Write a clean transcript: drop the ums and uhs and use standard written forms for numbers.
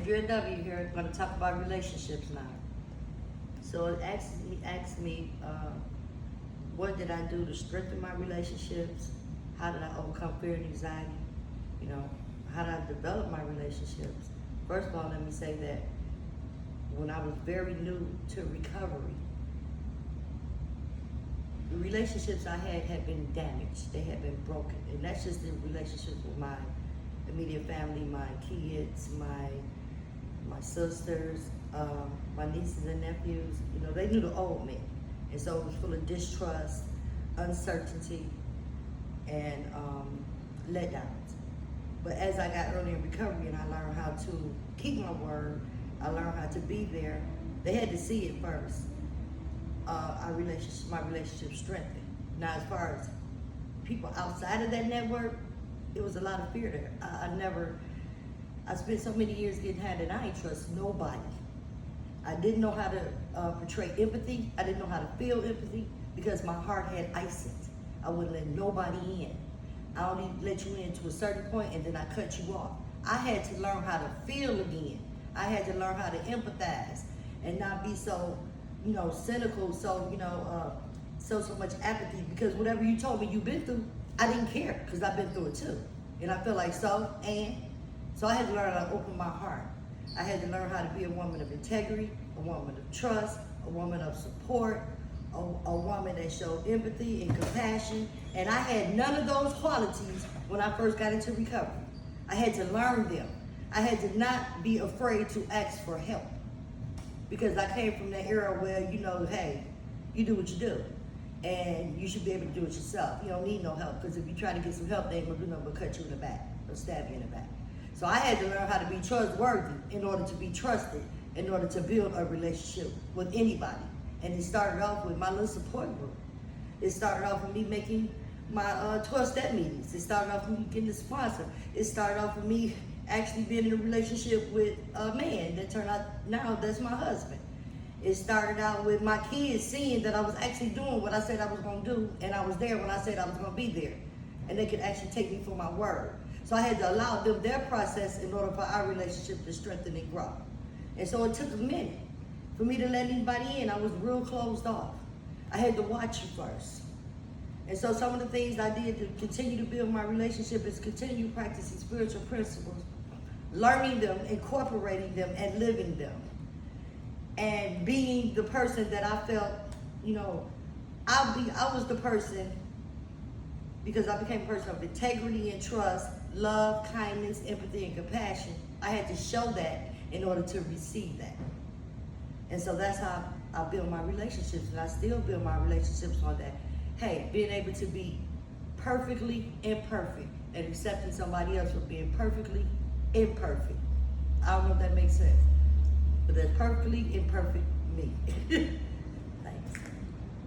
Andria W here. I'm going to talk about relationships now. So it asked me what did I do to strengthen my relationships? How did I overcome fear and anxiety? You know, how did I develop my relationships? First of all, let me say that when I was very new to recovery, the relationships I had been damaged. They had been broken. And that's just the relationships with my immediate family, my kids, my sisters, my nieces and nephews. You know, they knew the old me. And so it was full of distrust, uncertainty, and letdowns. But as I got early in recovery and I learned how to keep my word, I learned how to be there. They had to see it first. My relationship strengthened. Now, as far as people outside of that network, it was a lot of fear there. I spent so many years getting high that I ain't trust nobody. I didn't know how to portray empathy. I didn't know how to feel empathy because my heart had ice in it. I wouldn't let nobody in. I only let you in to a certain point and then I cut you off. I had to learn how to feel again. I had to learn how to empathize and not be so, cynical, so much apathy, because whatever you told me you've been through, I didn't care because I've been through it too. And I feel like so I had to learn how to open my heart. I had to learn how to be a woman of integrity, a woman of trust, a woman of support, a woman that showed empathy and compassion. And I had none of those qualities when I first got into recovery. I had to learn them. I had to not be afraid to ask for help, because I came from that era where, hey, you do what you do. And you should be able to do it yourself. You don't need no help, because if you try to get some help, they ain't gonna do nothing but cut you in the back or stab you in the back. So I had to learn how to be trustworthy in order to be trusted, in order to build a relationship with anybody. And it started off with my little support group. It started off with me making my 12-step meetings. It started off with me getting a sponsor. It started off with me actually being in a relationship with a man that turned out now that's my husband. It started out with my kids seeing that I was actually doing what I said I was going to do, and I was there when I said I was going to be there, and they could actually take me for my word. So I had to allow them their process in order for our relationship to strengthen and grow. And so it took a minute for me to let anybody in. I was real closed off. I had to watch you first. And so some of the things I did to continue to build my relationship is continue practicing spiritual principles, learning them, incorporating them, and living them. And being the person that I felt, I was the person, because I became a person of integrity and trust, love, kindness, empathy, and compassion. I had to show that in order to receive that. And so that's how I build my relationships, and I still build my relationships on that. Hey, being able to be perfectly imperfect and accepting somebody else for being perfectly imperfect. I don't know if that makes sense, but that's perfectly imperfect me.